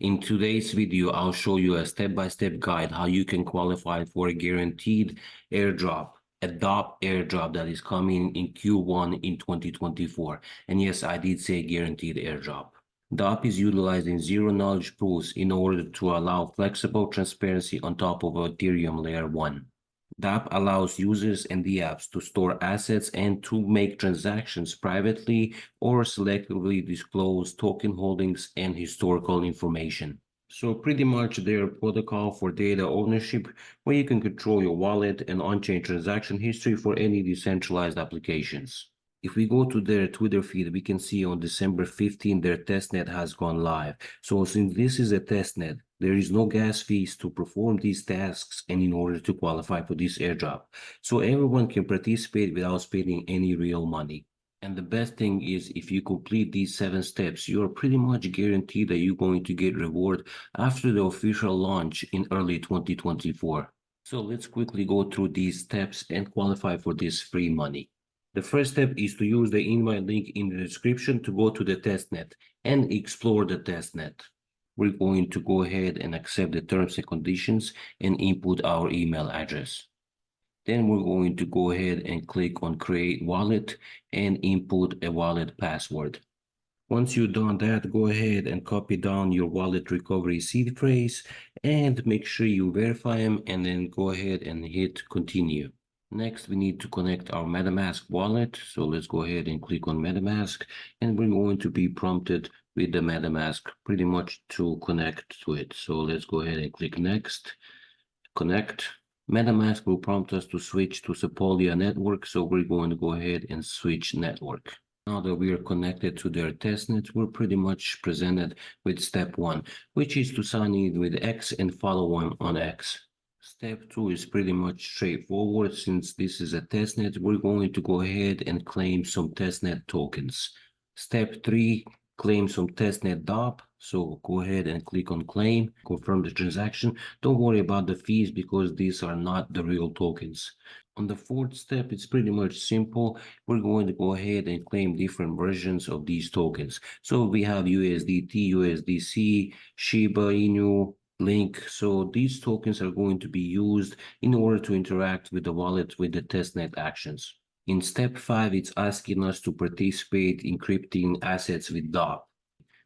In today's video, I'll show you a step-by-step guide how you can qualify for a guaranteed airdrop, a DOP airdrop that is coming in Q1 in 2024. And yes, I did say guaranteed airdrop. DOP is utilizing zero-knowledge proofs in order to allow flexible transparency on top of Ethereum Layer 1. DApp allows users and the apps to store assets and to make transactions privately or selectively disclose token holdings and historical information. So pretty much their protocol for data ownership, where you can control your wallet and on-chain transaction history for any decentralized applications. If we go to their Twitter feed, we can see on December 15, their testnet has gone live. So since this is a testnet, there is no gas fees to perform these tasks and in order to qualify for this airdrop. So everyone can participate without spending any real money. And the best thing is, if you complete these 7 steps, you're pretty much guaranteed that you're going to get reward after the official launch in early 2024. So let's quickly go through these steps and qualify for this free money. The first step is to use the invite link in the description to go to the testnet and explore the testnet. We're going to go ahead and accept the terms and conditions and input our email address. Then we're going to go ahead and click on create wallet and input a wallet password. Once you've done that, go ahead and copy down your wallet recovery seed phrase and make sure you verify them, and then go ahead and hit continue. Next, we need to connect our MetaMask wallet. So let's go ahead and click on MetaMask, and we're going to be prompted with the MetaMask pretty much to connect to it. So let's go ahead and click next, connect. MetaMask will prompt us to switch to Sepolia network. So we're going to go ahead and switch network. Now that we are connected to their testnet, we're pretty much presented with step 1, which is to sign in with X and follow on X. Step 2 is pretty much straightforward. Since this is a testnet, we're going to go ahead and claim some testnet tokens. Step 3, claim some testnet DOP. So go ahead and click on claim, confirm the transaction. Don't worry about the fees because these are not the real tokens. On the 4th step, it's pretty much simple. We're going to go ahead and claim different versions of these tokens. So we have USDT, USDC, Shiba Inu, Link. So these tokens are going to be used in order to interact with the wallet with the testnet actions. In step 5, it's asking us to participate in encrypting assets with DOP.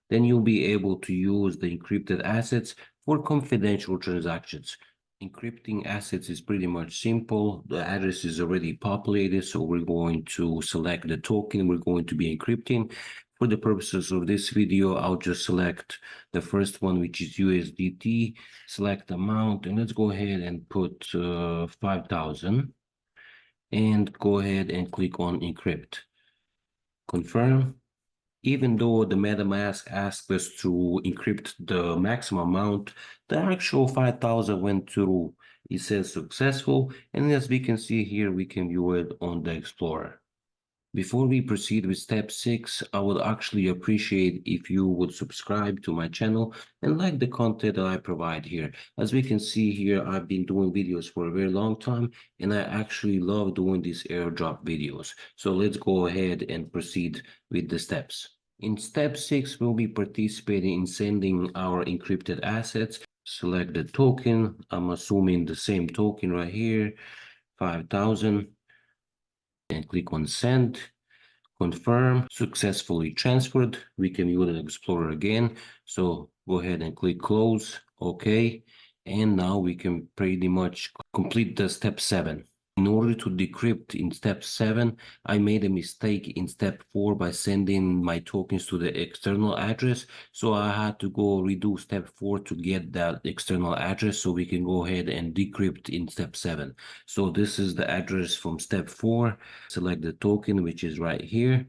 Then you'll be able to use the encrypted assets for confidential transactions. Encrypting assets is pretty much simple. The address is already populated, so we're going to select the token we're going to be encrypting. For the purposes of this video, I'll just select the first one, which is USDT, select amount, and let's go ahead and put 5,000, and go ahead and click on encrypt. Confirm. Even though the MetaMask asked us to encrypt the maximum amount, the actual 5,000 went through. It says successful, and as we can see here, we can view it on the Explorer. Before we proceed with step 6, I would actually appreciate if you would subscribe to my channel and like the content that I provide here. As we can see here, I've been doing videos for a very long time, and I actually love doing these airdrop videos. So let's go ahead and proceed with the steps. In step 6, we'll be participating in sending our encrypted assets. Select the token. I'm assuming the same token right here, 5,000. And click on send. Confirm, successfully transferred. We can use the Explorer again. So go ahead and click close. Okay. And now we can pretty much complete the step 7. In order to decrypt in step 7, I made a mistake in step 4 by sending my tokens to the external address. So I had to go redo step 4 to get that external address so we can go ahead and decrypt in step 7. So this is the address from step 4. Select the token, which is right here.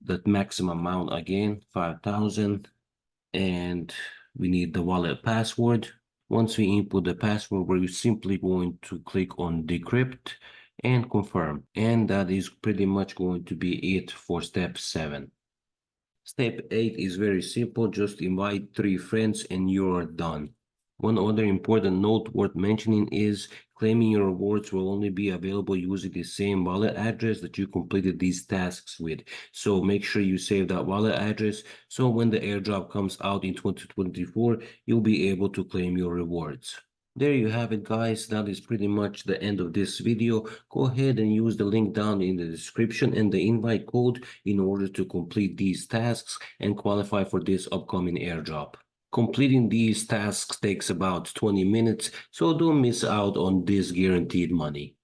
The maximum amount again, 5,000. And we need the wallet password. Once we input the password, we're simply going to click on decrypt and confirm. And that is pretty much going to be it for step 7. Step 8 is very simple. Just invite 3 friends and you're done. One other important note worth mentioning is claiming your rewards will only be available using the same wallet address that you completed these tasks with. So make sure you save that wallet address so when the airdrop comes out in 2024, you'll be able to claim your rewards. There you have it, guys. That is pretty much the end of this video. Go ahead and use the link down in the description and the invite code in order to complete these tasks and qualify for this upcoming airdrop. Completing these tasks takes about 20 minutes, so don't miss out on this guaranteed money.